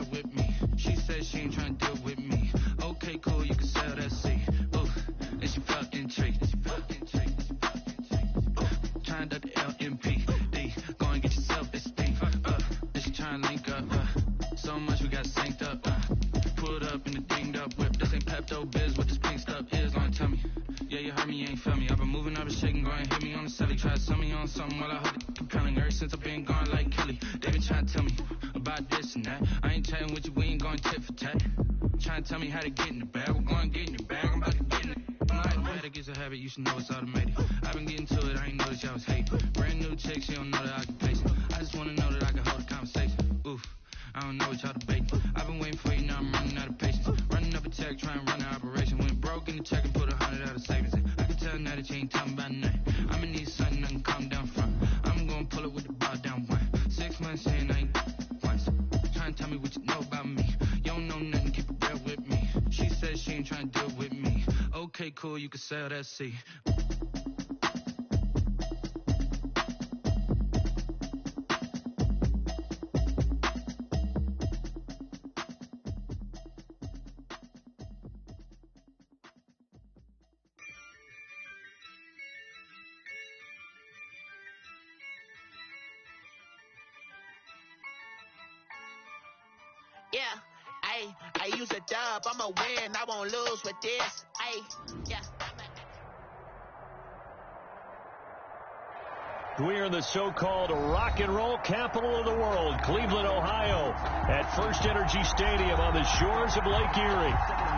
bear with me. She said she ain't trying to deal with me. Okay, cool, you can sell that seat. Ooh, and she felt intrigued. Trying to duck the LMP. Go and get yourself esteem. And she trying to link up. So much we got synced up. Pulled up in the dinged up whip. This ain't Pepto Biz. What this pink stuff is, don't tell me. Yeah, you heard me, you ain't feel me. I've been moving up and shaking, go and hit me on the celly. Try to sell me on something while I hold it compelling. Ever since I've been gone like Kelly, they been trying to tell me about this and that. I ain't chatting with you, we ain't going tit for tat. Trying to tell me how to get in the bag. We're going to get in the bag, I'm about to get in it. I'm like, automatic is a habit, you should know it's automated. I've been getting to it, I ain't noticed y'all was hating. Brand new chick, she don't know the occupation. I just want to know that I can hold a conversation. Oof, I don't know what y'all debating. I've been waiting for you, now I'm running out of patience. Running up a check, trying to run an operation. Went broke in the check and put 100 out of savings in. I can tell now that you ain't talking about nothing. I'ma need something I can calm down from. I'm gonna pull it with the bar down one. 6 months saying I ain't once. Trying to tell me what you know about me. You don't know nothing, keep it real with me. She said she ain't trying to deal with me. Okay, cool, you can sell that seat. Yeah, I use a dub, I'ma win, I won't lose with this. Yeah. We are in the so-called rock and roll capital of the world, Cleveland, Ohio, at First Energy Stadium on the shores of Lake Erie.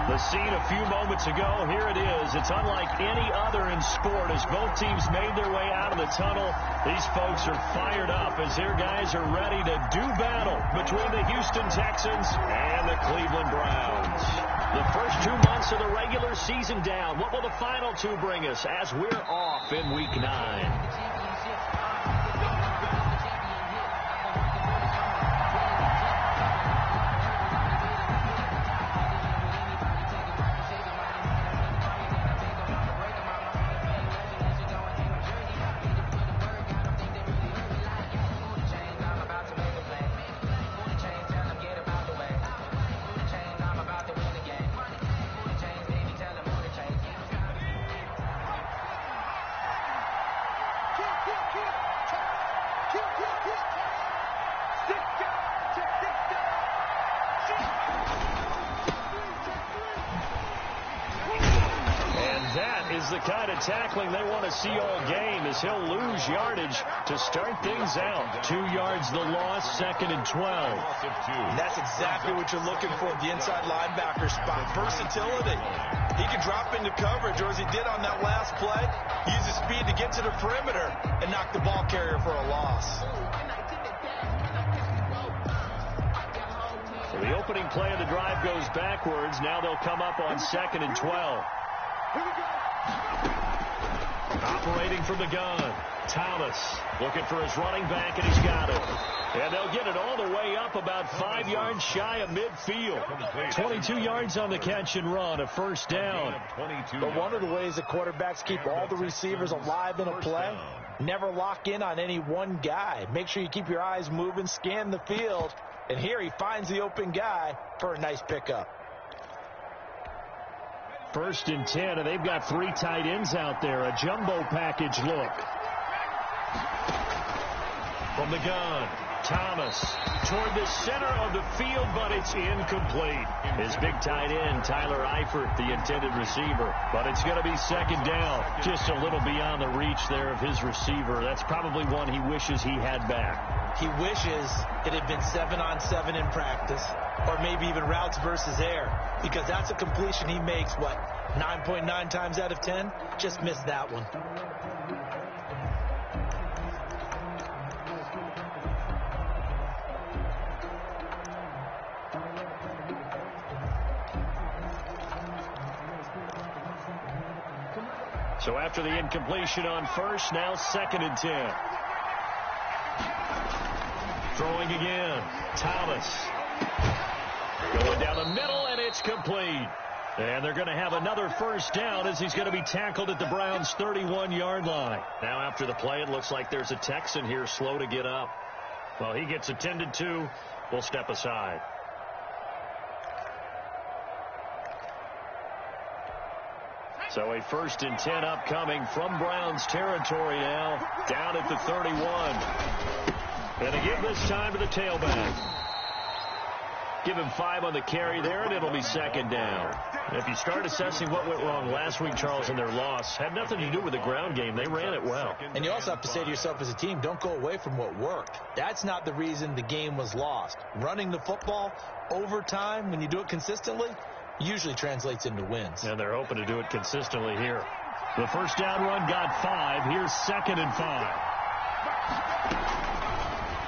The scene a few moments ago, here it is. It's unlike any other in sport as both teams made their way out of the tunnel. These folks are fired up as their guys are ready to do battle between the Houston Texans and the Cleveland Browns. The first 2 months of the regular season down. What will the final two bring us as we're off in Week 9? The kind of tackling they want to see all game as he'll lose yardage to start things out. 2 yards the loss, 2nd and 12. And that's exactly what you're looking for, the inside linebacker spot. Versatility. He can drop into coverage, or as he did on that last play, use his speed to get to the perimeter and knock the ball carrier for a loss. So the opening play of the drive goes backwards. Now they'll come up on 2nd and 12. Operating from the gun, Thomas looking for his running back, and he's got it. And they'll get it all the way up about 5 yards shy of midfield. 22 yards on the catch and run, a first down. But one of the ways that quarterbacks keep all the receivers alive in a play, never lock in on any one guy. Make sure you keep your eyes moving, scan the field, and here he finds the open guy for a nice pickup. 1st and 10, and they've got 3 tight ends out there. A jumbo package look. From the gun, Thomas toward the center of the field, but it's incomplete. His big tight end, Tyler Eifert, the intended receiver. But it's going to be 2nd down. Just a little beyond the reach there of his receiver. That's probably one he wishes he had back. He wishes it had been 7-on-7 in practice, or maybe even routes versus air, because that's a completion he makes, 9.9 times out of 10? Just missed that one. So after the incompletion on 1st, now 2nd and 10. Throwing again, Thomas. Going down the middle, and it's complete. And they're going to have another first down as he's going to be tackled at the Browns' 31-yard line. Now after the play, it looks like there's a Texan here slow to get up. Well, he gets attended to. We'll step aside. So a 1st and 10 upcoming from Browns territory now, down at the 31. And they give this time to the tailback. Give him 5 on the carry there, and it'll be 2nd down. If you start assessing what went wrong last week, Charles, in their loss, had nothing to do with the ground game. They ran it well. And you also have to say to yourself as a team, don't go away from what worked. That's not the reason the game was lost. Running the football over time, when you do it consistently, usually translates into wins. And they're hoping to do it consistently here. The 1st down run got 5. Here's 2nd and 5.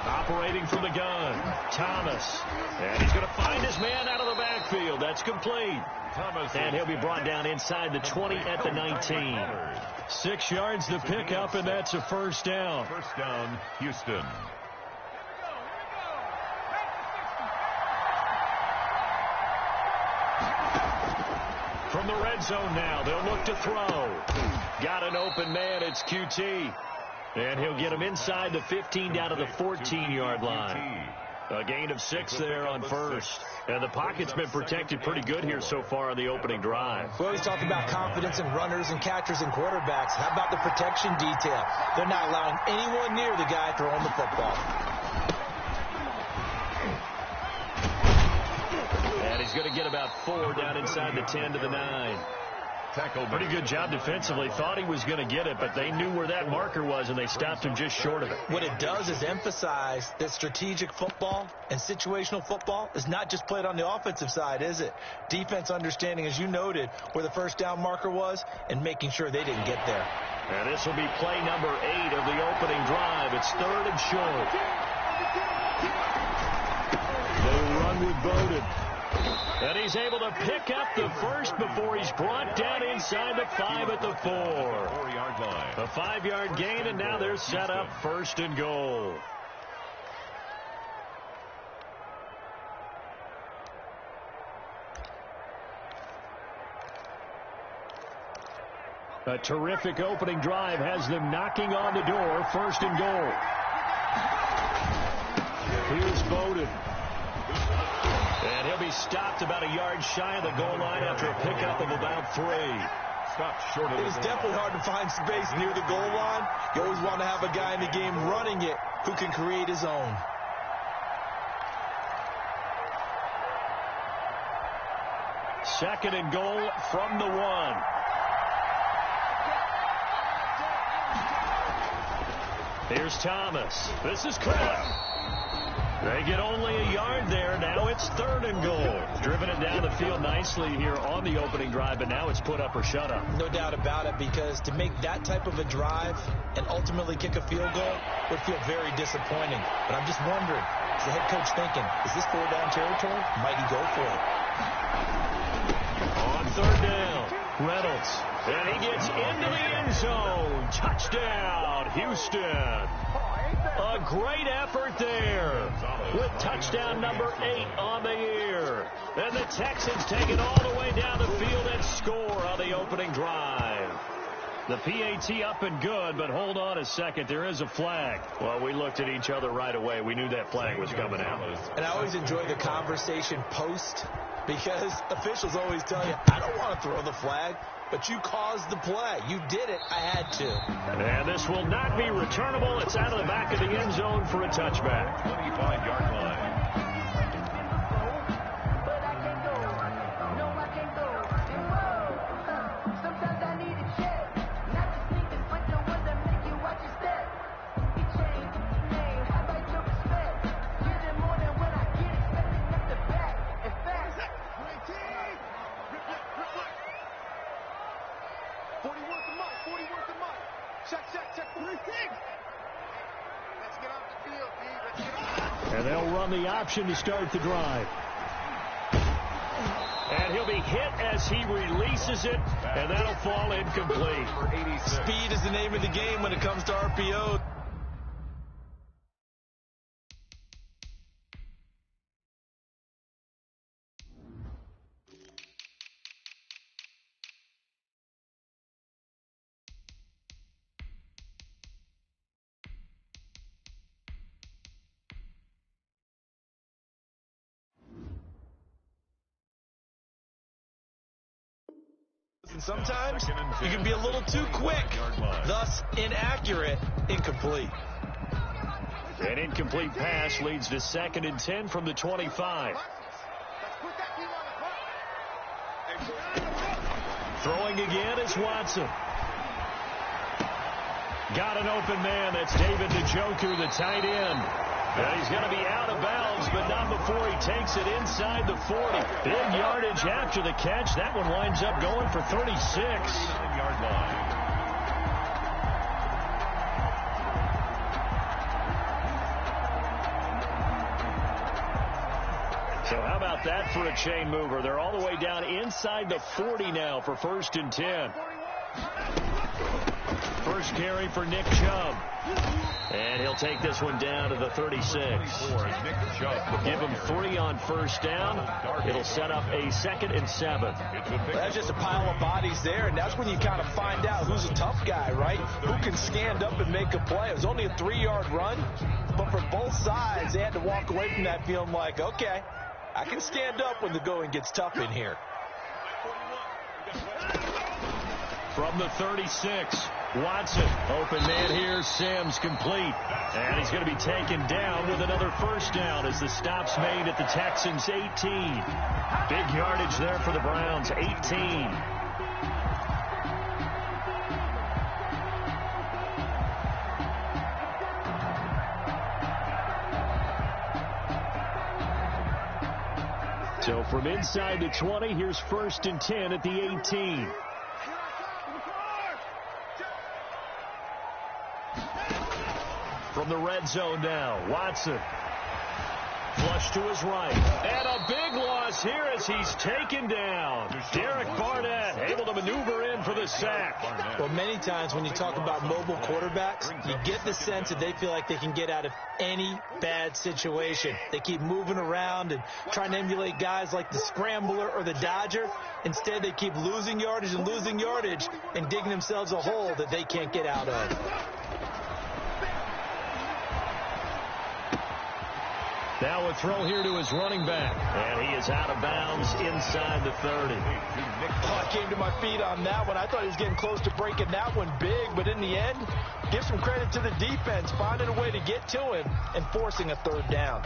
Operating from the gun, Thomas. And he's going to find his man out of the backfield. That's complete. And he'll be brought down inside the 20 at the 19. 6 yards to pick up, and that's a 1st down. 1st down, Houston. From the red zone now, they'll look to throw. Got an open man, it's QT. And he'll get him inside the 15 down to the 14-yard line. A gain of 6 there on 1st. And the pocket's been protected pretty good here so far on the opening drive. We always talk about confidence in runners and catchers and quarterbacks. How about the protection detail? They're not allowing anyone near the guy throwing the football. And he's going to get about 4 down inside the 10 to the 9. Pretty good job defensively. Thought he was going to get it, but they knew where that marker was, and they stopped him just short of it. What it does is emphasize that strategic football and situational football is not just played on the offensive side, is it? Defense understanding, as you noted, where the 1st down marker was and making sure they didn't get there. And this will be play number 8 of the opening drive. It's 3rd and short. They run with Bowden. And he's able to pick up the 1st before he's brought down inside the 5 at the 4. 4-yard line. A 5-yard gain, and now they're set up 1st and goal. A terrific opening drive has them knocking on the door. 1st and goal. Here's Bowden. And he'll be stopped about a yard shy of the goal line after a pickup of about 3. Stopped short of the It is definitely hard to find space near the goal line. You always want to have a guy in the game running it who can create his own. Second and goal from the 1. Here's Thomas. This is Kraft. They get only a yard there. Now it's 3rd and goal. Driven it down the field nicely here on the opening drive, but now it's put up or shut up. No doubt about it, because to make that type of a drive and ultimately kick a field goal would feel very disappointing. But I'm just wondering, is the head coach thinking, is this 4-down territory? Might he go for it? On 3rd down, Reynolds. And he gets into the end zone. Touchdown, Houston. A great effort there with touchdown number 8 on the year. And the Texans take it all the way down the field and score on the opening drive. The PAT up and good, but hold on a second. There is a flag. Well, we looked at each other right away. We knew that flag was coming out. And I always enjoy the conversation post, because officials always tell you, I don't want to throw the flag, but you caused the play. You did it. I had to. And this will not be returnable. It's out of the back of the end zone for a touchback. 25-yard line. And they'll run the option to start the drive. And he'll be hit as he releases it, and that'll fall incomplete. Speed is the name of the game when it comes to RPO. And sometimes you can be a little too quick, thus inaccurate, incomplete. An incomplete pass leads to 2nd and 10 from the 25. Throwing again is Watson. Got an open man. That's David Njoku, the tight end. And he's going to be out of bounds, but not before he takes it inside the 40. Big yardage after the catch. That one winds up going for 36. 9-yard line. So how about that for a chain mover? They're all the way down inside the 40 now for 1st and 10. First carry for Nick Chubb. And he'll take this one down to the 36. Give him 3 on 1st down. It'll set up a 2nd and 7. That's just a pile of bodies there, and that's when you kind of find out who's a tough guy, right? Who can stand up and make a play. It was only a 3-yard run, but for both sides, they had to walk away from that feeling like, okay, I can stand up when the going gets tough in here. From the 36, Watson, open man here, Sims complete. And he's going to be taken down with another 1st down as the stop's made at the Texans' 18. Big yardage there for the Browns, 18. So from inside the 20, here's 1st and 10 at the 18. From the red zone now, Watson. Flush to his right. And a big loss here as he's taken down. Derek Barnett able to maneuver in for the sack. Well, many times when you talk about mobile quarterbacks, you get the sense that they feel like they can get out of any bad situation. They keep moving around and trying to emulate guys like the Scrambler or the Dodger. Instead, they keep losing yardage and digging themselves a hole that they can't get out of. Now a throw here to his running back. And he is out of bounds inside the 30. I came to my feet on that one. I thought he was getting close to breaking that one big, but in the end, give some credit to the defense, finding a way to get to him and forcing a 3rd down.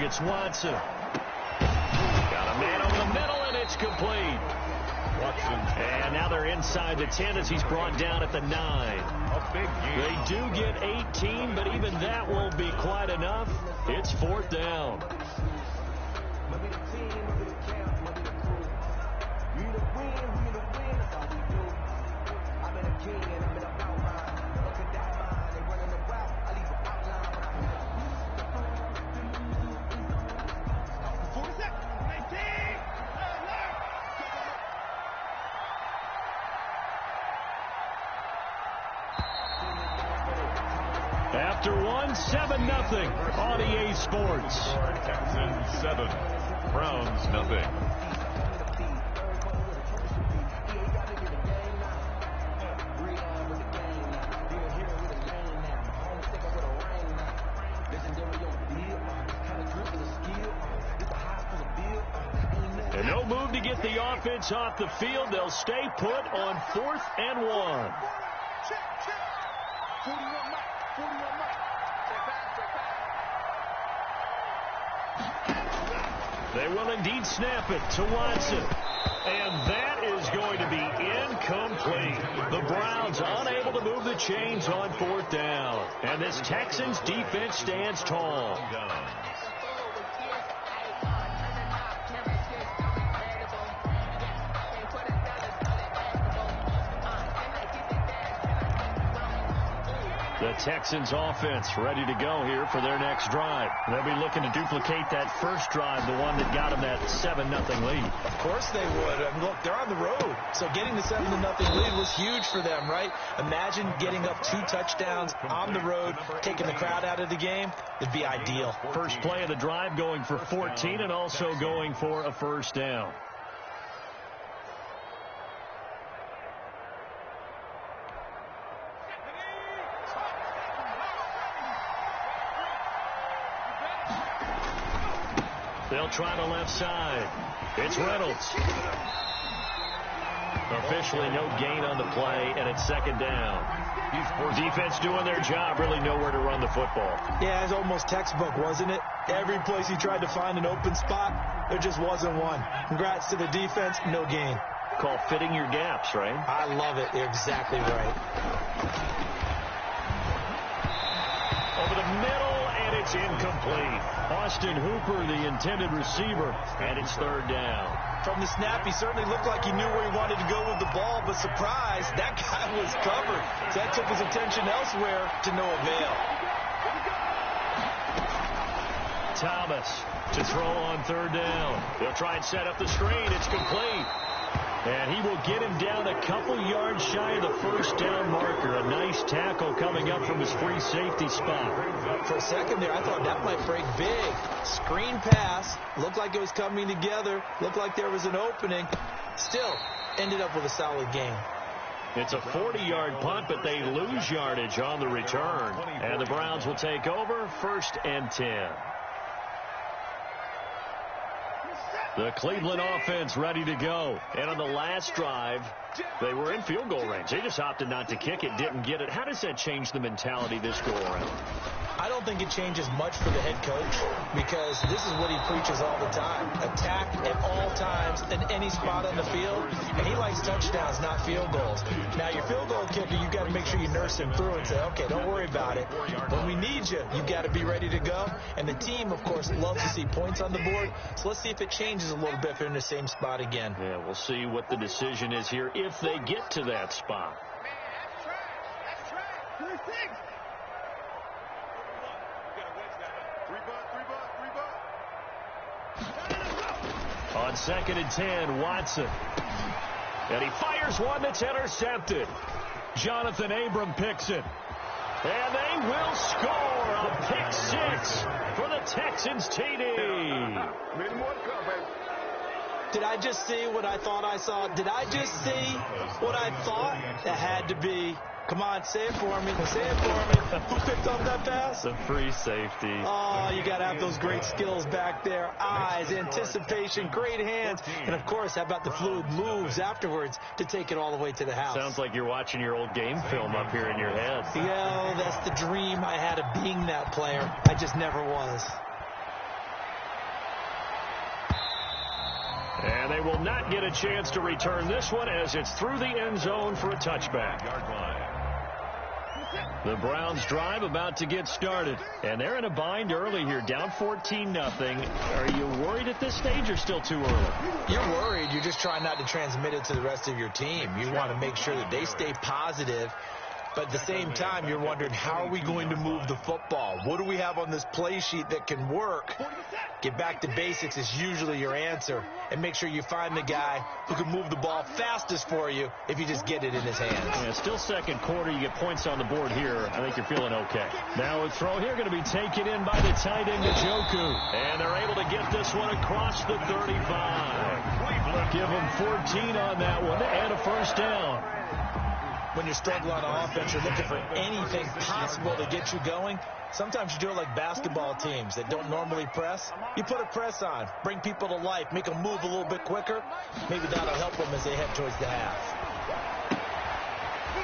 It's Watson. Got a man over the middle, and it's complete. Watson. And now they're inside the 10 as he's brought down at the 9. A big game. They do get 18, but even that won't be quite enough. It's 4th down. After one, 7-0 on EA Sports. Texans 7, Browns nothing. And no move to get the offense off the field. They'll stay put on 4th and 1. They will indeed snap it to Watson. And that is going to be incomplete. The Browns unable to move the chains on 4th down. And this Texans defense stands tall. The Texans offense ready to go here for their next drive. They'll be looking to duplicate that first drive, the one that got them that 7-0 lead. Of course they would. I mean, look, they're on the road. So getting the 7-0 lead was huge for them, right? Imagine getting up 2 touchdowns on the road, taking the crowd out of the game. It'd be ideal. First play of the drive going for 14 and also going for a first down. They'll try the left side. It's Reynolds. Officially no gain on the play, and it's second down. Defense doing their job, really nowhere to run the football. Yeah, it's almost textbook, wasn't it? Every place he tried to find an open spot, there just wasn't one. Congrats to the defense, no gain. Call fitting your gaps, right? I love it. You're exactly right. Over the middle, and it's incomplete. Austin Hooper, the intended receiver, and it's third down. From the snap, he certainly looked like he knew where he wanted to go with the ball, but surprise, that guy was covered. So that took his attention elsewhere to no avail. Thomas to throw on third down. They'll try and set up the screen. It's complete. And he will get him down a couple yards shy of the first down marker. A nice tackle coming up from his free safety spot. For a second there, I thought that might break big. Screen pass. Looked like it was coming together. Looked like there was an opening. Still ended up with a solid gain. It's a 40-yard punt, but they lose yardage on the return. And the Browns will take over, 1st and 10. The Cleveland offense ready to go. And on the last drive, they were in field goal range. They just opted not to kick it, didn't get it. How does that change the mentality this go around? I don't think it changes much for the head coach because this is what he preaches all the time. Attack at all times in any spot on the field. And he likes touchdowns, not field goals. Now, your field goal kicker, you've got to make sure you nurse him through and say, okay, don't worry about it. When we need you, you've got to be ready to go. And the team, of course, loves to see points on the board. So let's see if it changes a little bit if they're in the same spot again. Yeah, we'll see what the decision is here if they get to that spot. On 2nd and 10, Watson. And he fires one that's intercepted. Jonathan Abram picks it. And they will score a pick 6 for the Texans TD. Did I just see what I thought I saw? Did I just see what I thought? It had to be. Come on, say it for me. Say it for me. Who picked up that pass? The free safety. Oh, you got to have those great skills back there. Eyes, anticipation, great hands. And, of course, how about the fluid moves afterwards to take it all the way to the house? Sounds like you're watching your old game film up here in your head. Yeah, that's the dream I had of being that player. I just never was. And they will not get a chance to return this one as it's through the end zone for a touchback. The Browns drive about to get started. And they're in a bind early here, down 14-0. Are you worried at this stage or still too early? You're worried. You're just trying not to transmit it to the rest of your team. You want to make sure that they stay positive. But at the same time, you're wondering, how are we going to move the football? What do we have on this play sheet that can work? Get back to basics is usually your answer. And make sure you find the guy who can move the ball fastest for you if you just get it in his hands. Yeah, still second quarter. You get points on the board here. I think you're feeling okay. Now a throw here going to be taken in by the tight end, Njoku. And they're able to get this one across the 35. Give them 14 on that one and a first down. When you're struggling on offense, you're looking for anything possible to get you going. Sometimes you do it like basketball teams that don't normally press. You put a press on, bring people to life, make them move a little bit quicker. Maybe that'll help them as they head towards the half.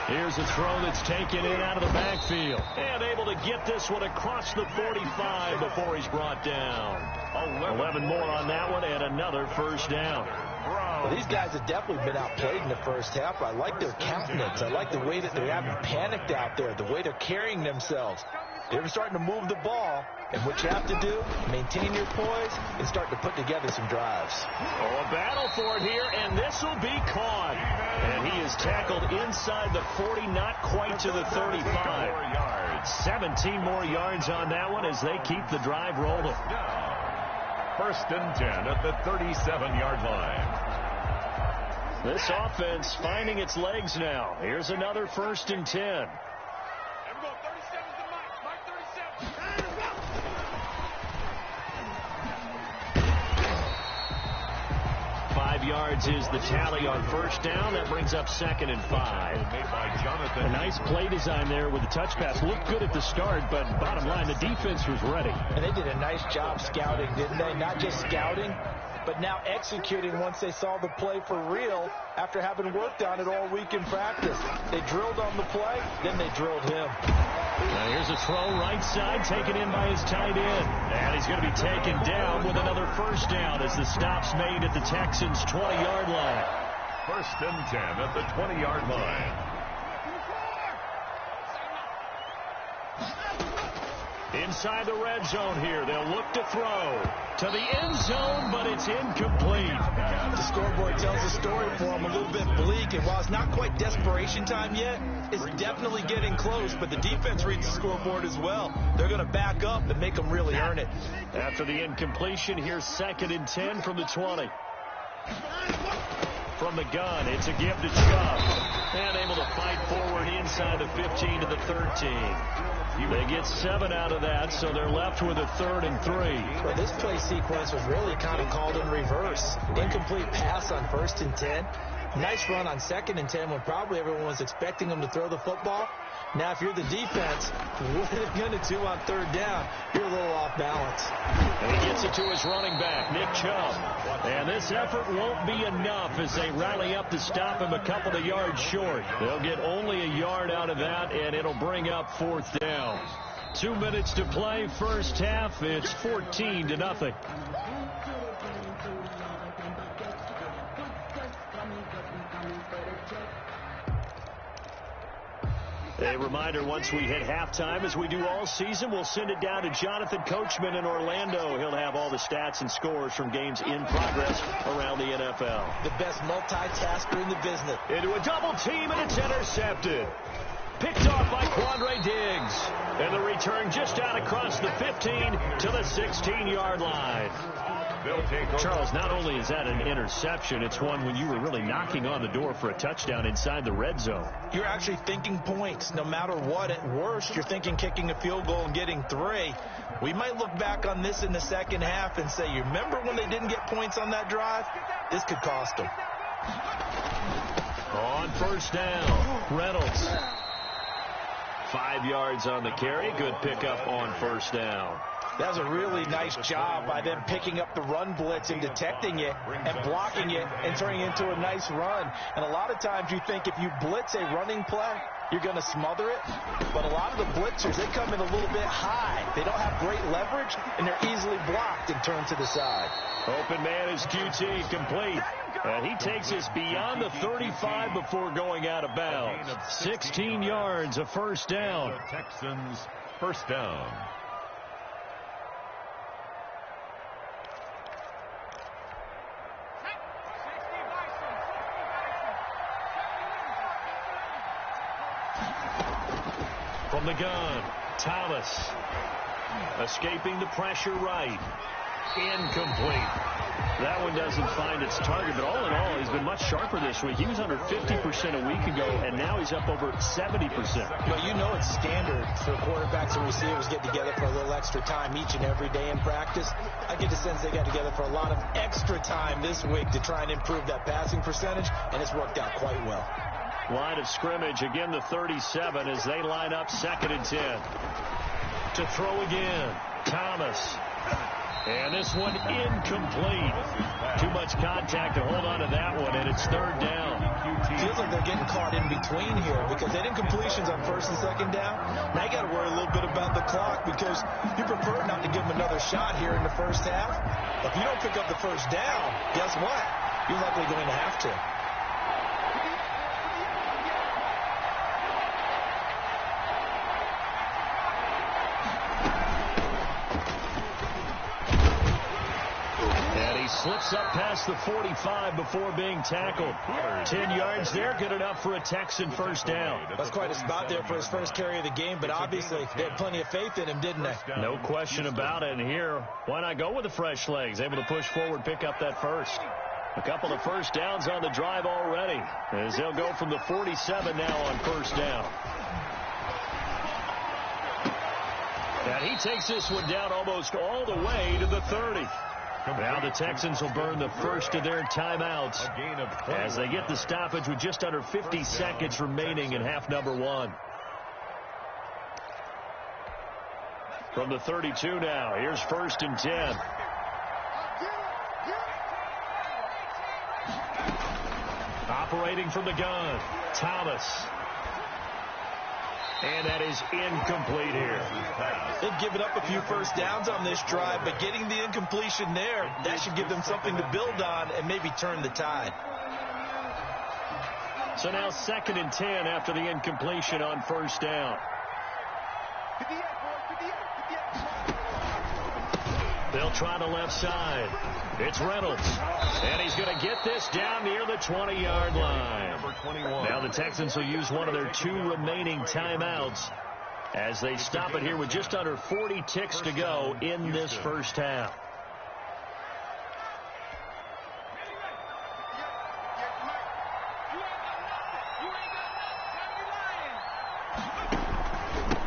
Here's a throw that's taken in out of the backfield. And able to get this one across the 45 before he's brought down. 11 more on that one and another first down. Well, these guys have definitely been outplayed in the first half. I like their countenance. I like the way that they haven't panicked out there, the way they're carrying themselves. They're starting to move the ball, and what you have to do, maintain your poise and start to put together some drives. Oh, a battle for it here, and this will be caught. And he is tackled inside the 40, not quite to the 35. 17 more yards on that one as they keep the drive rolling. First and 10 at the 37-yard line. This offense finding its legs now. Here's another first and 10. 5 yards is the tally on first down. That brings up 2nd and 5. Made by Jonathan. A nice play design there with the touch pass. Looked good at the start, but bottom line, the defense was ready. And they did a nice job scouting, didn't they? Not just scouting, but now executing once they saw the play for real after having worked on it all week in practice. They drilled on the play, then they drilled him. Now here's a throw right side taken in by his tight end. And he's going to be taken down with another first down as the stop's made at the Texans' 20-yard line. First and 10 at the 20-yard line. Inside the red zone here, they'll look to throw to the end zone, but it's incomplete. The scoreboard tells a story for them a little bit bleak, and while it's not quite desperation time yet, it's definitely getting close, but the defense reads the scoreboard as well. They're going to back up and make them really earn it. After the incompletion, here's 2nd and 10 from the 20. From the gun, it's a give to Chubb. And able to fight forward inside the 15 to the 13. They get 7 out of that, so they're left with a 3rd and 3. Well, this play sequence was really kind of called in reverse. Incomplete pass on 1st and 10. Nice run on 2nd and 10 when probably everyone was expecting them to throw the football. Now, if you're the defense, what are they going to do on 3rd down? You're a little off balance. And he gets it to his running back, Nick Chubb. And this effort won't be enough as they rally up to stop him a couple of yards short. They'll get only a yard out of that, and it'll bring up 4th down. 2 minutes to play, first half. It's 14-0. A reminder, once we hit halftime, as we do all season, we'll send it down to Jonathan Coachman in Orlando. He'll have all the stats and scores from games in progress around the NFL. The best multitasker in the business. Into a double team, and it's intercepted. Picked off by Quandre Diggs. And the return just out across the 15 to the 16-yard line. Charles, not only is that an interception, it's one when you were really knocking on the door for a touchdown inside the red zone. You're actually thinking points. No matter what, at worst, you're thinking kicking a field goal and getting 3. We might look back on this in the second half and say, you remember when they didn't get points on that drive? This could cost them. On first down, Reynolds. 5 yards on the carry. Good pickup on first down. That was a really nice job by them picking up the run blitz and detecting it and blocking it and turning it into a nice run. And a lot of times you think if you blitz a running play, you're going to smother it. But a lot of the blitzers, they come in a little bit high. They don't have great leverage, and they're easily blocked and turned to the side. Open man is QT, complete. And he takes us beyond the 35 before going out of bounds. 16 yards, a first down. The Texans first down. From the gun, Thomas. Escaping the pressure right. Incomplete. That one doesn't find its target, but all in all, he's been much sharper this week. He was under 50% a week ago, and now he's up over 70%. Well, you know it's standard for quarterbacks and receivers get together for a little extra time each and every day in practice. I get the sense they got together for a lot of extra time this week to try and improve that passing percentage, and it's worked out quite well. Line of scrimmage, again the 37 as they line up 2nd and 10. To throw again, Thomas. And this one incomplete. Too much contact to hold on to that one, and it's 3rd down. Feels like they're getting caught in between here because they did completions on 1st and 2nd down. Now you got to worry a little bit about the clock because you prefer not to give them another shot here in the first half. If you don't pick up the first down, guess what? You're likely going to have to. slips up past the 45 before being tackled. 10 yards there, good enough for a Texan first down. That's quite a spot there for his first carry of the game, but obviously they had plenty of faith in him, didn't they? No question about it. And here, why not go with the fresh legs? Able to push forward, pick up that first. A couple of first downs on the drive already, as they'll go from the 47 now on first down. And he takes this one down almost all the way to the 30. Now the Texans will burn the first of their timeouts as they get the stoppage with just under 50 seconds remaining in half number 1. From the 32 now, here's 1st and 10. Operating from the gun, Thomas. And that is incomplete here. They've given up a few first downs on this drive, but getting the incompletion there, that should give them something to build on and maybe turn the tide. So now 2nd and 10 after the incompletion on first down. They'll try the left side. It's Reynolds. And he's going to get this down near the 20-yard line. Now the Texans will use one of their 2 remaining timeouts as they stop it here with just under 40 ticks to go in this first half.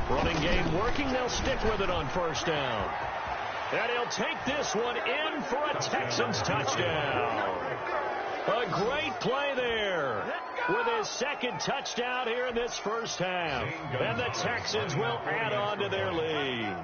Running game working. They'll stick with it on first down. And he'll take this one in for a Texans touchdown. A great play there with his 2nd touchdown here in this first half. And the Texans will add on to their lead.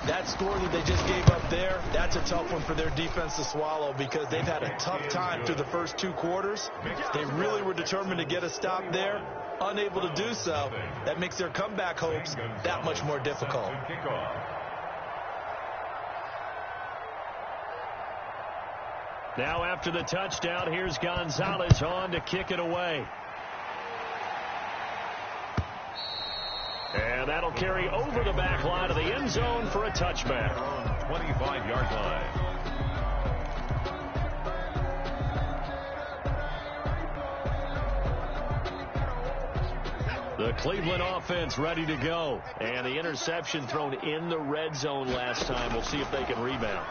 That score that they just gave up there, that's a tough one for their defense to swallow because they've had a tough time through the first 2 quarters. They really were determined to get a stop there. Unable to do so, that makes their comeback hopes that much more difficult. Now after the touchdown, here's Gonzalez on to kick it away. And that'll carry over the back line of the end zone for a touchback. 25-yard line. The Cleveland offense ready to go. And the interception thrown in the red zone last time. We'll see if they can rebound.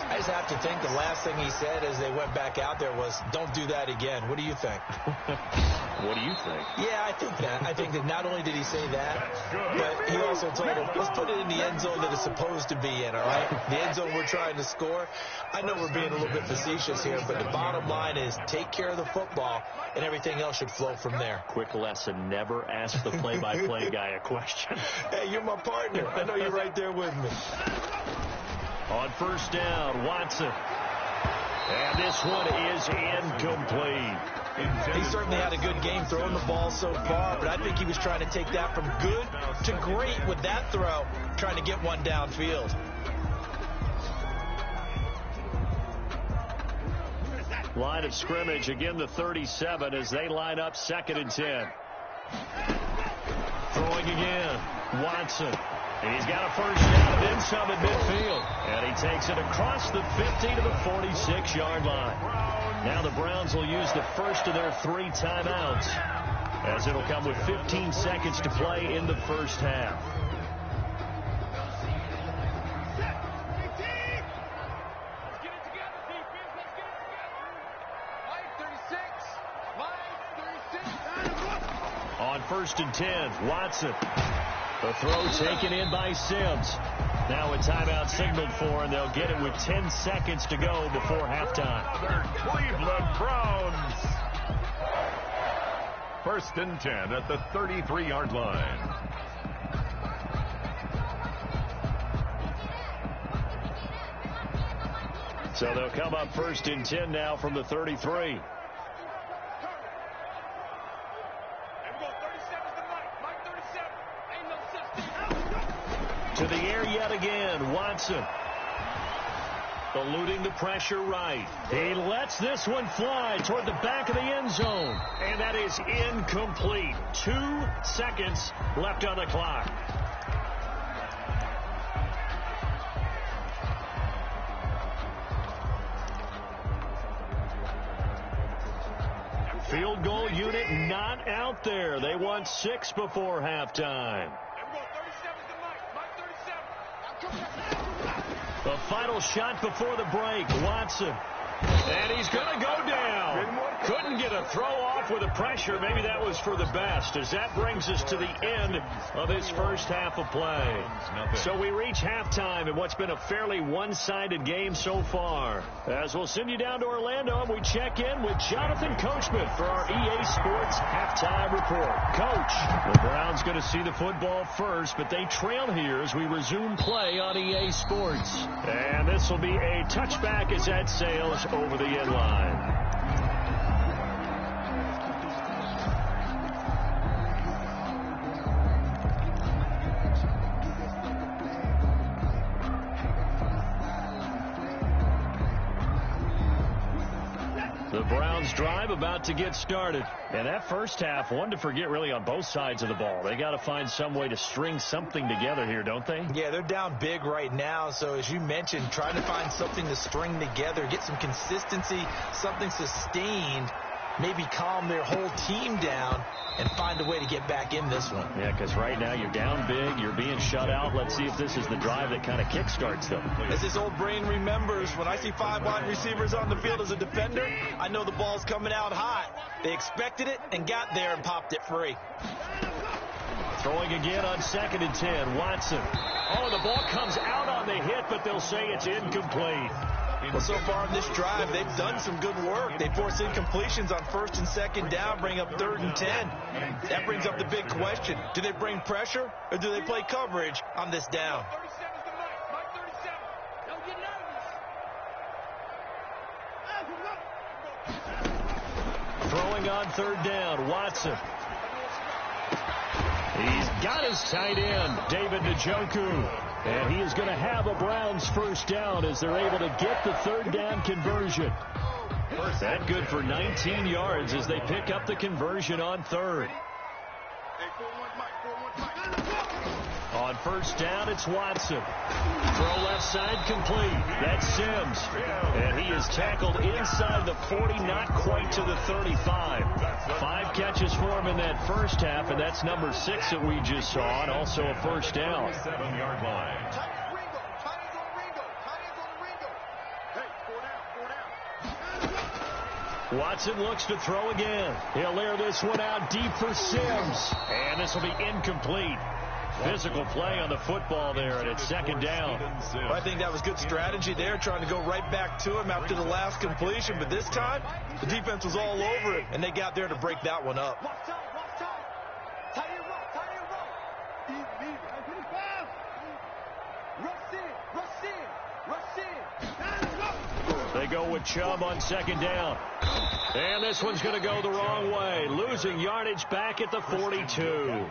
I just have to think the last thing he said as they went back out there was, don't do that again. What do you think? What do you think? Yeah, I think that. I think that not only did he say that, but he also told him, let's put it in the end zone that it's supposed to be in, all right? The end zone we're trying to score. I know we're being a little bit facetious here, but the bottom line is take care of the football, and everything else should flow from there. Quick lesson, never ask the play-by-play guy a question. Hey, you're my partner. I know you're right there with me. On first down, Watson. And this one is incomplete. He certainly had a good game throwing the ball so far, but I think he was trying to take that from good to great with that throw, trying to get one downfield. Line of scrimmage, again the 37 as they line up 2nd and 10. Throwing again, Watson. And he's got a first down, then some at midfield. And he takes it across the 50 to the 46-yard line. Now the Browns will use the first of their 3 timeouts, as it'll come with 15 seconds to play in the first half. On 1st and 10, Watson. The throw taken in by Sims. Now a timeout signaled for, and they'll get it with 10 seconds to go before halftime. The Cleveland Browns. 1st and 10 at the 33-yard line. So they'll come up 1st and 10 now from the 33. To the air yet again, Watson. Eluding the pressure right. He lets this one fly toward the back of the end zone. And that is incomplete. 2 seconds left on the clock. Field goal unit not out there. They want 6 before halftime. The final shot before the break. Watson. And he's going to go down. Couldn't get a throw off with the pressure. Maybe that was for the best, as that brings us to the end of this first half of play. So we reach halftime in what's been a fairly one-sided game so far. As we'll send you down to Orlando, and we check in with Jonathan Coachman for our EA Sports halftime report. Coach, the Browns going to see the football first, but they trail here as we resume play on EA Sports. And this will be a touchback as that sails over the end line. The Browns drive about to get started. And that first half, one to forget really on both sides of the ball. They got to find some way to string something together here, don't they? Yeah, they're down big right now. So as you mentioned, trying to find something to string together, get some consistency, something sustained, maybe calm their whole team down and find a way to get back in this one. Yeah, because right now you're down big, you're being shut out. Let's see if this is the drive that kind of kickstarts them. As this old brain remembers, when I see 5 wide receivers on the field as a defender, I know the ball's coming out hot. They expected it and got there and popped it free. Throwing again on 2nd and 10. Watson. Oh, the ball comes out on the hit, but they'll say it's incomplete. Well, so far on this drive, they've done some good work. They force incompletions on 1st and 2nd down, bring up 3rd and 10. That brings up the big question. Do they bring pressure or do they play coverage on this down? Throwing on 3rd down, Watson. He's got his tight end, David Njoku. And he is going to have a Browns first down as they're able to get the 3rd down conversion. That good for 19 yards as they pick up the conversion on 3rd. On 1st down, it's Watson. Throw left side complete. That's Sims. And he is tackled inside the 40, not quite to the 35. 5 catches for him in that first half, and that's number 6 that we just saw, and also a first down. 7-yard line. Watson looks to throw again. He'll air this one out deep for Sims. And this will be incomplete. Physical play on the football there, and it's 2nd down. Well, I think that was good strategy there, trying to go right back to him after the last completion. But this time, the defense was all over him, and they got there to break that one up. They go with Chubb on 2nd down. And this one's going to go the wrong way. Losing yardage back at the 42.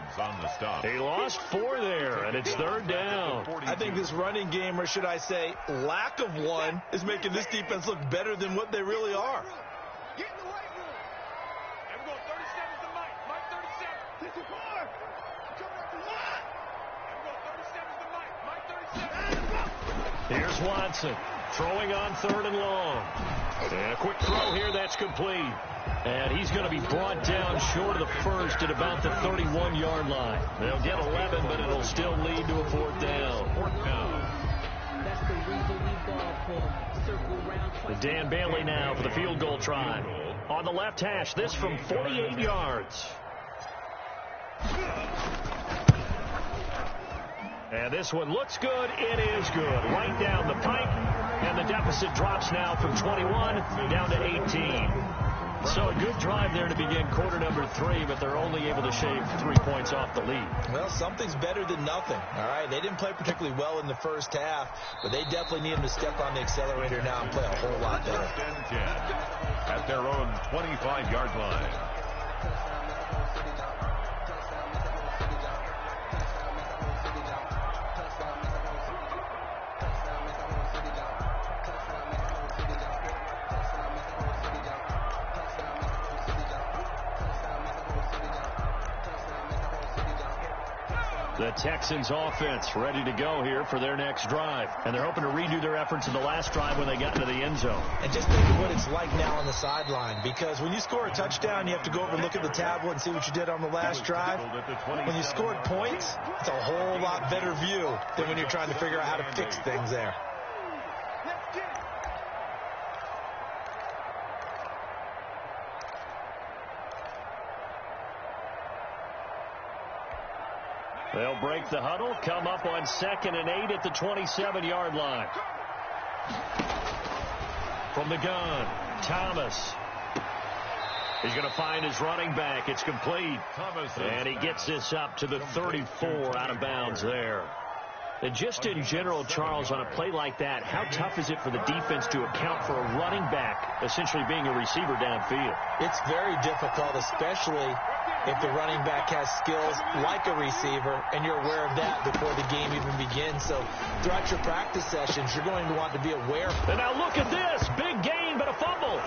He lost 4 there, and it's 3rd down. I think this running game, or should I say lack of one, is making this defense look better than what they really are. Get in the right room. And we're going 37 to Mike. Mike 37. 54. Coming up to line. And we're going 37 to Mike. Mike 37. Here's Watson. Throwing on 3rd and long. And a quick throw here, that's complete. And he's going to be brought down short of the first at about the 31-yard line. They'll get 11, but it'll still lead to a 4th down. Dan Bailey now for the field goal try. On the left hash, this from 48 yards. And this one looks good. It is good. Right down the pipe. And the deficit drops now from 21 down to 18. So a good drive there to begin quarter number 3, but they're only able to shave 3 points off the lead. Well, something's better than nothing. All right, they didn't play particularly well in the first half, but they definitely need them to step on the accelerator now and play a whole lot better. 1st and 10 at their own 25-yard line. The Texans offense ready to go here for their next drive. And they're hoping to redo their efforts in the last drive when they got into the end zone. And just think of what it's like now on the sideline, because when you score a touchdown, you have to go over and look at the tablet and see what you did on the last drive. When you scored points, it's a whole lot better view than when you're trying to figure out how to fix things there. They'll break the huddle, come up on 2nd and 8 at the 27-yard line. From the gun, Thomas. He's going to find his running back. It's complete. And he gets this up to the 34 out of bounds there. And just in general, Charles, on a play like that, how tough is it for the defense to account for a running back essentially being a receiver downfield? It's very difficult, especially if the running back has skills like a receiver, and you're aware of that before the game even begins. So throughout your practice sessions, you're going to want to be aware. And now look at this. Big gain, but a fumble.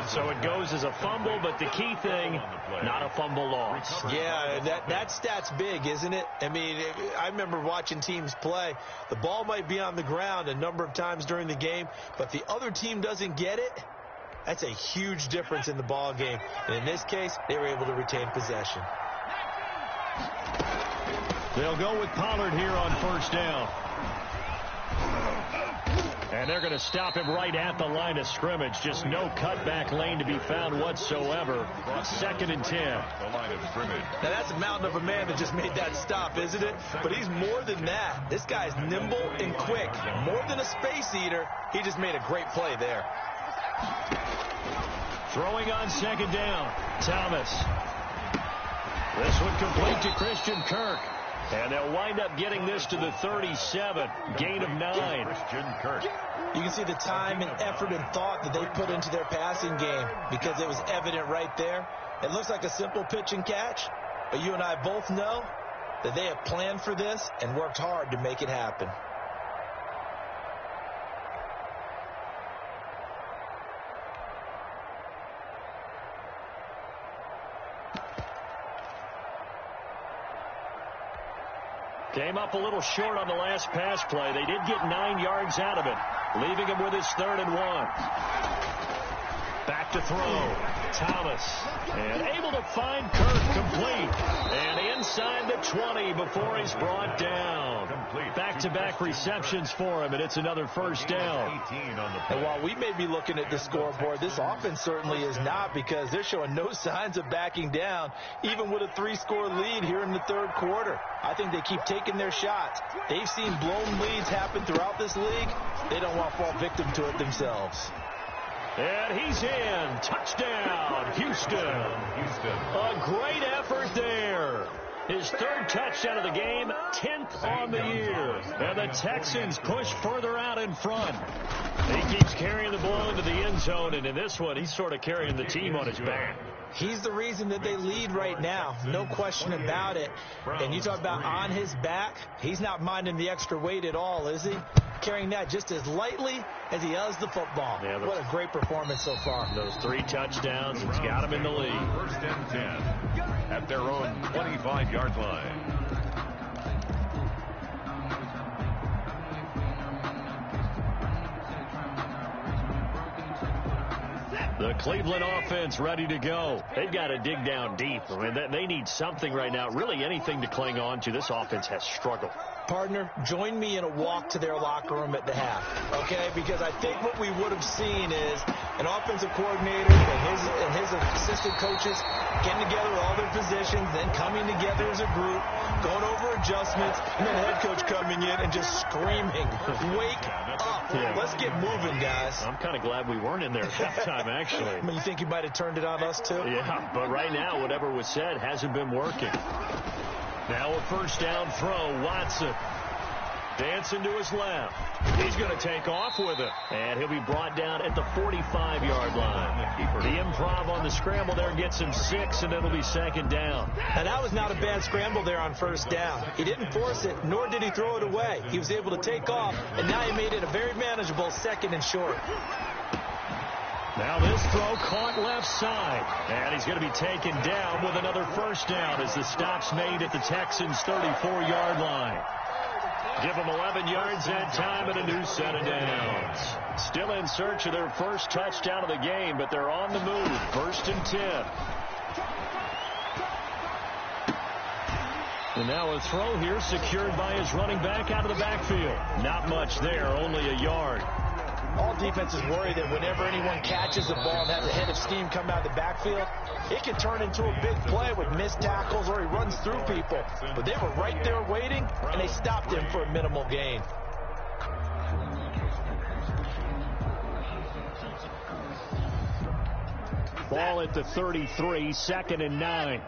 So it goes as a fumble, but the key thing, not a fumble loss. Yeah, that stat's big, isn't it? I mean, I remember watching teams play. The ball might be on the ground a number of times during the game, but the other team doesn't get it. That's a huge difference in the ball game. And in this case, they were able to retain possession. They'll go with Pollard here on 1st down. And they're going to stop him right at the line of scrimmage. Just no cutback lane to be found whatsoever. 2nd and 10. The line of scrimmage. Now, that's a mountain of a man that just made that stop, isn't it? But he's more than that. This guy's nimble and quick. More than a space eater. He just made a great play there. Throwing on 2nd down. Thomas. This one complete to Christian Kirk. And they'll wind up getting this to the 37. Gain of 9. Christian Kirk. You can see the time and effort and thought that they put into their passing game, because it was evident right there. It looks like a simple pitch and catch, but you and I both know that they have planned for this and worked hard to make it happen. Came up a little short on the last pass play. They did get 9 yards out of it, leaving him with his 3rd and 1. Back to throw. Thomas. And able to find Kirk complete. And inside the 20 before he's brought down. Back-to-back receptions for him, and it's another 1st down. And while we may be looking at the scoreboard, this offense certainly is not, because they're showing no signs of backing down, even with a 3-score lead here in the 3rd quarter. I think they keep taking their shots. They've seen blown leads happen throughout this league. They don't want to fall victim to it themselves. And he's in. Touchdown, Houston. A great effort there. His 3rd touchdown of the game, 10th on the year. And the Texans push further out in front. He keeps carrying the ball into the end zone, and in this one, he's sort of carrying the team on his back. He's the reason that they lead right now, no question about it. And you talk about on his back, he's not minding the extra weight at all, is he? Carrying that just as lightly as he does the football. Yeah, what a great performance so far. Those 3 touchdowns, it's got him in the lead. 1st and 10 at their own 25-yard line. The Cleveland offense ready to go. They've got to dig down deep. I mean, they need something right now, really anything to cling on to. This offense has struggled. Partner, join me in a walk to their locker room at the half, okay? Because I think what we would have seen is an offensive coordinator and his assistant coaches getting together with all their positions, then coming together as a group, going over adjustments, and then the head coach coming in and just screaming, wake up. Yeah. Let's get moving, guys. I'm kind of glad we weren't in there at halftime, actually. I mean, you think you might have turned it on us, too? Yeah, but right now, whatever was said hasn't been working. Now a 1st down throw, Watson. Dancing to his left. He's going to take off with it. And he'll be brought down at the 45-yard line. The improv on the scramble there gets him 6, and it'll be 2nd down. And that was not a bad scramble there on 1st down. He didn't force it, nor did he throw it away. He was able to take off, and now he made it a very manageable 2nd and short. Now this throw caught left side. And he's going to be taken down with another first down as the stop's made at the Texans' 34-yard line. Give them 11 yards that time and a new set of downs. Still in search of their first touchdown of the game, but they're on the move. 1st and 10. And now a throw here secured by his running back out of the backfield. Not much there, only a yard. All defenses worry that whenever anyone catches the ball and has a head of steam come out of the backfield, it can turn into a big play with missed tackles or he runs through people. But they were right there waiting, and they stopped him for a minimal gain. Ball at the 33, 2nd and 9.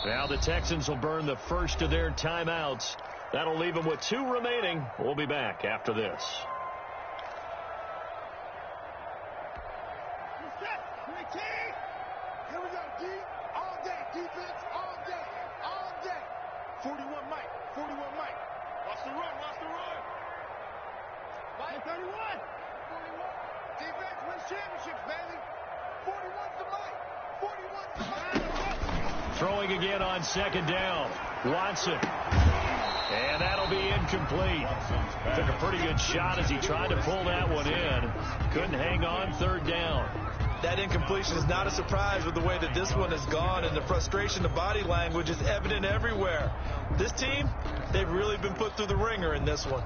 Now the Texans will burn the first of their timeouts. That'll leave them with 2 remaining. We'll be back after this. Here we go, D. All day. Defense, all day. All day. 41 Mike. 41 Mike. Watch the run. Watch the run. Mike 31. 41. Defense wins championships, baby. 41's the Mike. 41's the Mike. Throwing again on 2nd down. Watson. And that'll be incomplete. Took a pretty good shot as he tried to pull that one in. Couldn't hang on 3rd down. That incompletion is not a surprise with the way that this one has gone, and the frustration, the body language is evident everywhere. This team, they've really been put through the ringer in this one.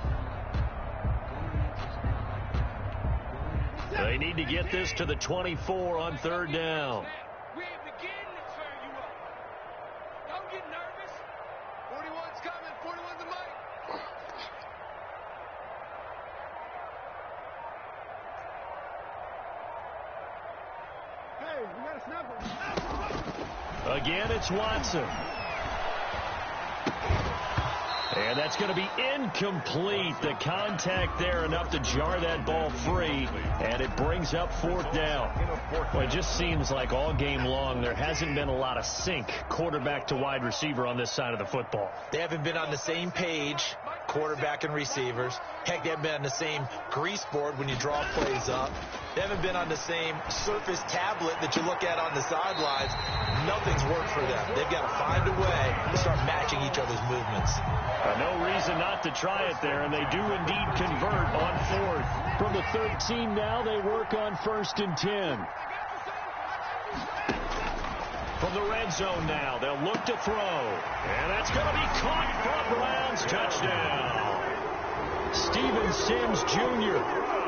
They need to get this to the 24 on 3rd down. We ain't beginning to turn you up. Don't get nervous. 41's coming. 41's the Mike. Hey, we got a snapper. Again, it's Watson. And that's going to be incomplete. The contact there enough to jar that ball free, and it brings up 4th down. Well, it just seems like all game long there hasn't been a lot of sync quarterback to wide receiver on this side of the football. They haven't been on the same page, quarterback and receivers. Heck, they haven't been on the same grease board when you draw plays up. They haven't been on the same surface tablet that you look at on the sidelines. Nothing's worked for them. They've got to find a way to start matching each other's movements. No reason not to try it there, and they do indeed convert on 4th. From the 13 now, they work on 1st and 10. From the red zone now, they'll look to throw. And that's going to be caught for a Browns touchdown. Steven Sims Jr.,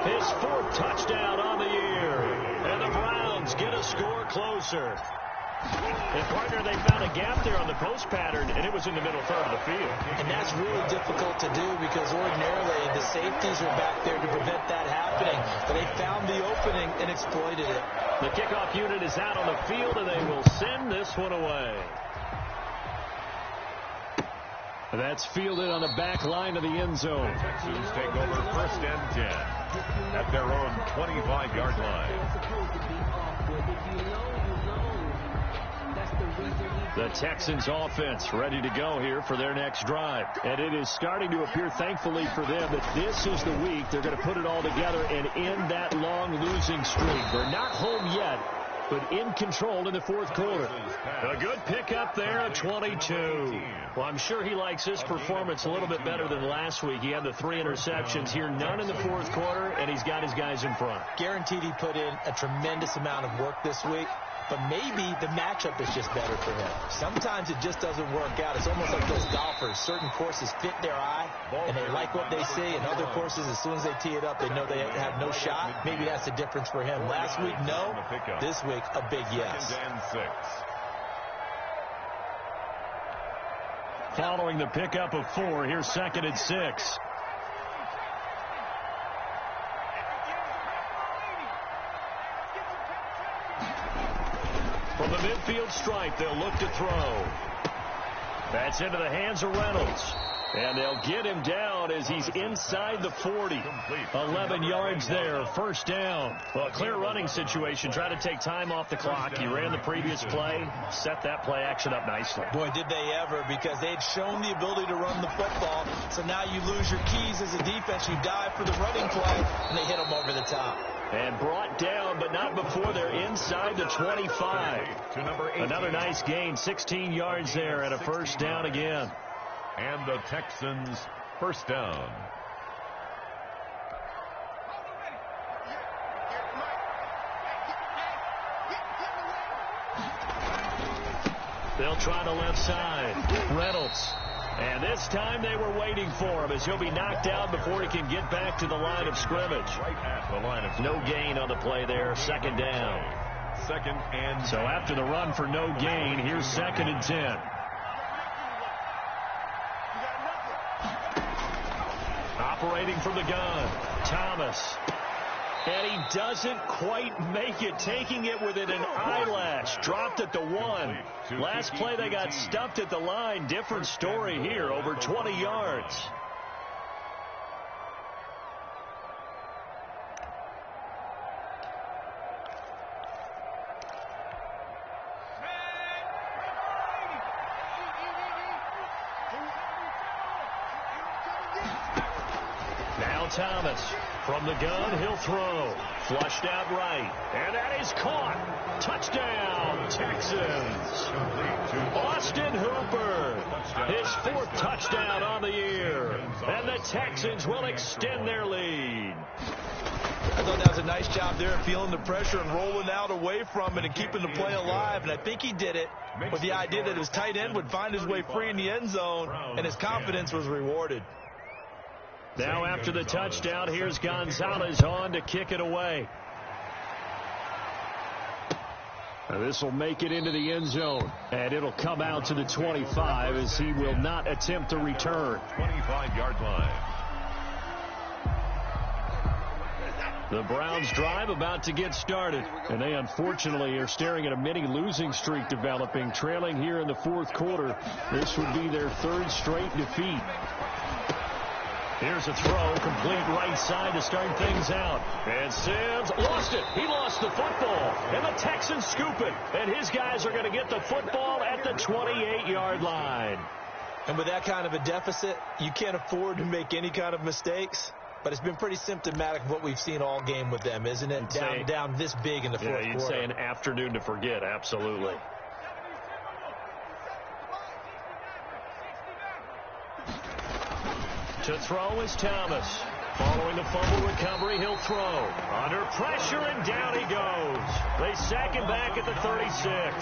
his 4th touchdown on the year. And the Browns get a score closer. And, partner, they found a gap there on the post pattern, and it was in the middle third of the field. And that's really difficult to do because ordinarily the safeties are back there to prevent that happening. But they found the opening and exploited it. The kickoff unit is out on the field, and they will send this one away. That's fielded on the back line of the end zone. Texans take over 1st and 10 at their own 25-yard line. The Texans offense ready to go here for their next drive. And it is starting to appear, thankfully for them, that this is the week they're going to put it all together and end that long losing streak. They're not home yet, but in control in the 4th quarter. A good pickup there at 22. Well, I'm sure he likes his performance a little bit better than last week. He had the 3 interceptions here, none in the 4th quarter, and he's got his guys in front. Guaranteed he put in a tremendous amount of work this week. But maybe the matchup is just better for him. Sometimes it just doesn't work out. It's almost like those golfers. Certain courses fit their eye, and they like what they see. And other courses, as soon as they tee it up, they know they have no shot. Maybe that's the difference for him. Last week, no. This week, a big yes. 2nd and 6. Following the pickup of 4, here's 2nd and 6. From the midfield stripe, they'll look to throw. That's into the hands of Reynolds. And they'll get him down as he's inside the 40. 11 yards there, first down. Well, a clear running situation. Try to take time off the clock. You ran the previous play, set that play action up nicely. Boy, did they ever, because they had shown the ability to run the football. So now you lose your keys as a defense. You dive for the running play, and they hit them over the top. And brought down, but not before they're inside the 25. To number 18. Another nice gain, 16 yards there, and a first down again. And the Texans first down. They'll try the left side. Reynolds. And this time they were waiting for him as he'll be knocked down before he can get back to the line of scrimmage. Right at the line of scrimmage. No gain on the play there. Second down. Second and So after the run for no gain, here's 2nd and 10. Operating from the gun, Thomas. And he doesn't quite make it, taking it within an eyelash. Dropped at the 1. Last play they got stuffed at the line. Different story here, over 20 yards. Now Thomas. From the gun, he'll throw. Flushed out right. And that is caught. Touchdown, Texans. Austin Hooper. His 4th touchdown on the year. And the Texans will extend their lead. I thought that was a nice job there, feeling the pressure and rolling out away from it and keeping the play alive. And I think he did it with the idea that his tight end would find his way free in the end zone, and his confidence was rewarded. Now after the touchdown, here's Gonzalez on to kick it away. This will make it into the end zone, and it'll come out to the 25 as he will not attempt to return. 25-yard line. The Browns drive about to get started, and they unfortunately are staring at a mini losing streak developing, trailing here in the 4th quarter. This would be their 3rd straight defeat. Here's a throw, complete right side to start things out. And Sims lost it. He lost the football. And the Texans scoop it. And his guys are going to get the football at the 28-yard line. And with that kind of a deficit, you can't afford to make any kind of mistakes. But it's been pretty symptomatic of what we've seen all game with them, isn't it? Down this big in the 4th quarter. Yeah, you'd say an afternoon to forget, absolutely. To throw is Thomas. Following the fumble recovery, he'll throw. Under pressure, and down he goes. They sack him back at the 36.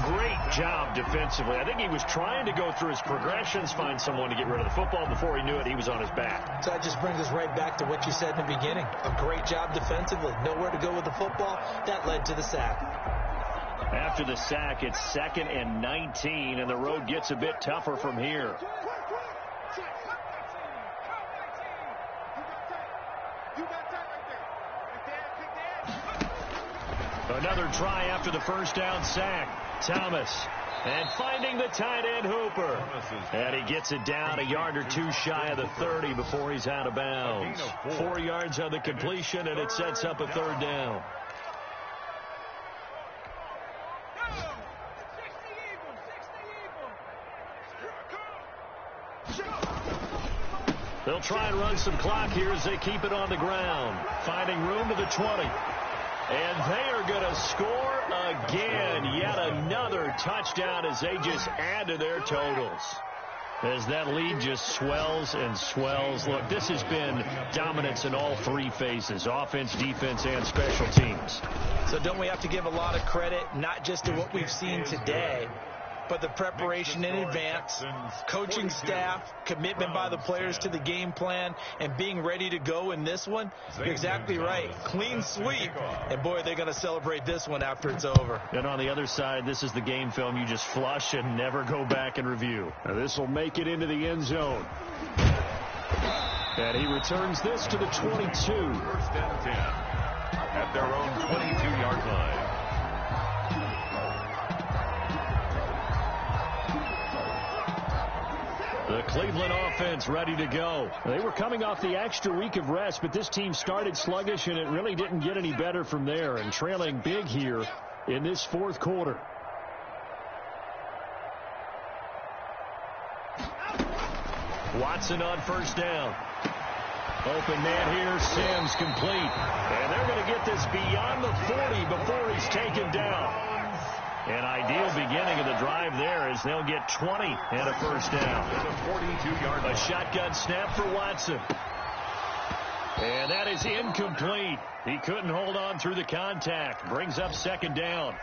Great job defensively. I think he was trying to go through his progressions, find someone to get rid of the football. Before he knew it, he was on his back. So that just brings us right back to what you said in the beginning. A great job defensively. Nowhere to go with the football. That led to the sack. After the sack, it's 2nd and 19, and the road gets a bit tougher from here. Another try after the first down sack. Thomas. And finding the tight end, Hooper. And he gets it down a yard or two shy of the 30 before he's out of bounds. 4 yards on the completion, and it sets up a 3rd down. They'll try and run some clock here as they keep it on the ground. Finding room to the 20. And they are going to score again. Yet another touchdown as they just add to their totals. As that lead just swells and swells. Look, this has been dominance in all 3 phases. Offense, defense, and special teams. So don't we have to give a lot of credit, not just to what we've seen today, but the preparation in advance, coaching staff, commitment by the players to the game plan, and being ready to go in this one? You're exactly right. Clean sweep. And, boy, they're going to celebrate this one after it's over. And on the other side, this is the game film you just flush and never go back and review. Now, this will make it into the end zone. And he returns this to the 22. 1st and 10 at their own 22-yard line. The Cleveland offense ready to go. They were coming off the extra week of rest, but this team started sluggish, and it really didn't get any better from there, and trailing big here in this fourth quarter. Watson on first down. Open man here, Sims complete. And they're going to get this beyond the 40 before he's taken down. An ideal beginning of the drive there as they'll get 20 and a first down. A shotgun snap for Watson. And that is incomplete. He couldn't hold on through the contact. Brings up second down.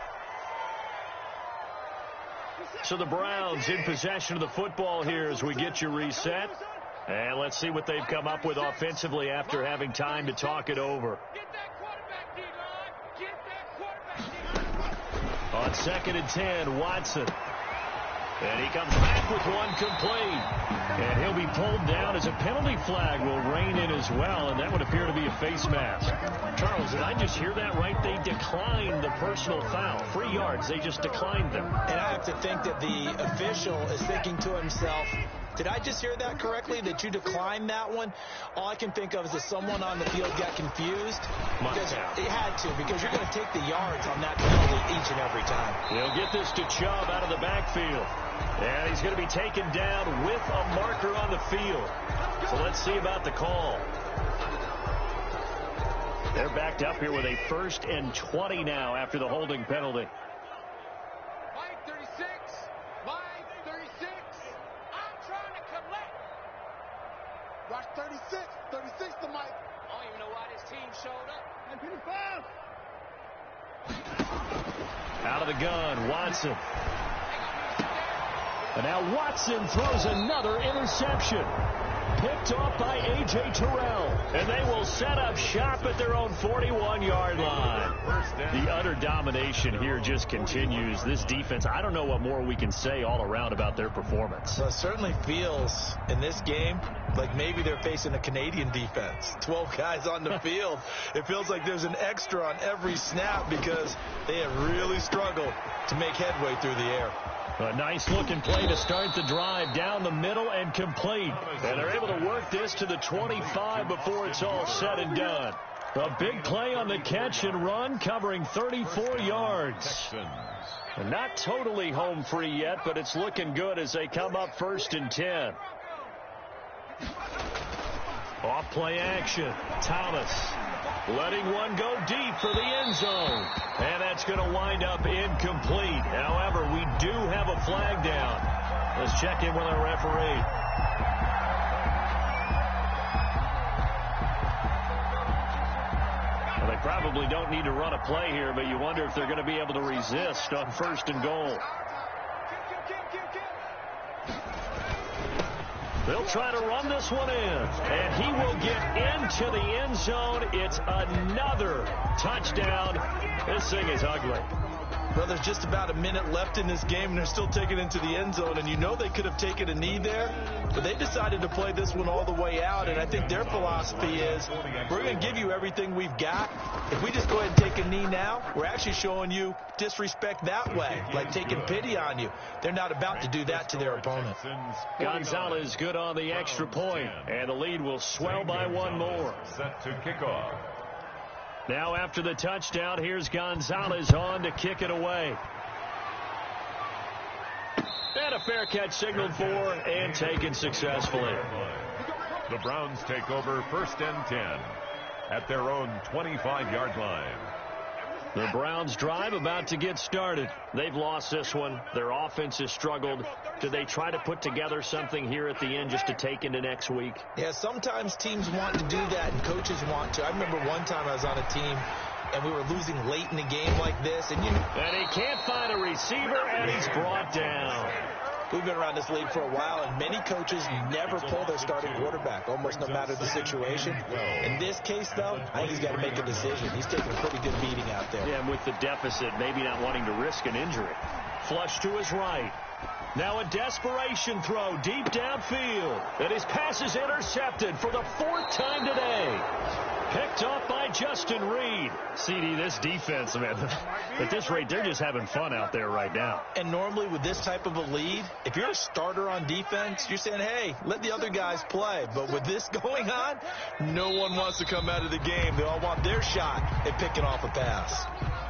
So the Browns in possession of the football here as we get you reset. And let's see what they've come up with offensively after having time to talk it over. On 2nd and 10, Watson. And he comes back with one complete. And he'll be pulled down as a penalty flag will rein in as well, and that would appear to be a face mask. Charles, did I just hear that right? They declined the personal foul. 3 yards, they just declined them. And I have to think that the official is thinking to himself, did I just hear that correctly, that you declined that one? All I can think of is that someone on the field got confused. Because it had to, because you're going to take the yards on that penalty each and every time. He'll get this to Chubb out of the backfield. And he's going to be taken down with a marker on the field. So let's see about the call. They're backed up here with a 1st and 20 now after the holding penalty. Mike 36. Mike 36. I'm trying to collect. Watch 36. 36 to Mike. I don't even know why this team showed up. And 25. Out of the gun, Watson. And now Watson throws another interception. Picked off by A.J. Terrell. And they will set up shop at their own 41-yard line. The utter domination here just continues. This defense, I don't know what more we can say all around about their performance. Well, it certainly feels in this game like maybe they're facing a Canadian defense. 12 guys on the field. It feels like there's an extra on every snap because they have really struggled to make headway through the air. A nice-looking play to start the drive down the middle and complete. And they're able to work this to the 25 before it's all said and done. A big play on the catch and run, covering 34 yards. And not totally home free yet, but it's looking good as they come up 1st and 10. Off play action. Thomas letting one go deep for the end zone. And that's going to wind up incomplete. However, we do have a flag down. Let's check in with our referee. Well, they probably don't need to run a play here, but you wonder if they're going to be able to resist on 1st and goal. They'll try to run this one in, and he will get into the end zone. It's another touchdown. This thing is ugly. Well, there's just about a minute left in this game, and they're still taking it into the end zone. And you know they could have taken a knee there, but they decided to play this one all the way out. And I think their philosophy is, we're going to give you everything we've got. If we just go ahead and take a knee now, we're actually showing you disrespect that way, like taking pity on you. They're not about to do that to their opponent. Gonzalez good on the extra point, and the lead will swell by one more. Set to kick off. Now after the touchdown, here's Gonzalez on to kick it away. And a fair catch signaled for and taken successfully. The Browns take over 1st and 10 at their own 25-yard line. The Browns drive about to get started. They've lost this one. Their offense has struggled. Do they try to put together something here at the end just to take into next week? Yeah, sometimes teams want to do that and coaches want to. I remember one time I was on a team and we were losing late in the game like this. And he can't find a receiver, and he's brought down. We've been around this league for a while, and many coaches never pull their starting quarterback, almost no matter the situation. In this case, though, I think he's got to make a decision. He's taking a pretty good beating out there. Yeah, and with the deficit, maybe not wanting to risk an injury. Flush to his right. Now a desperation throw deep downfield. And his pass is intercepted for the 4th time today. Picked off by Justin Reed. CD, this defense, man, at this rate, they're just having fun out there right now. And normally with this type of a lead, if you're a starter on defense, you're saying, hey, let the other guys play. But with this going on, no one wants to come out of the game. They all want their shot at picking off a pass.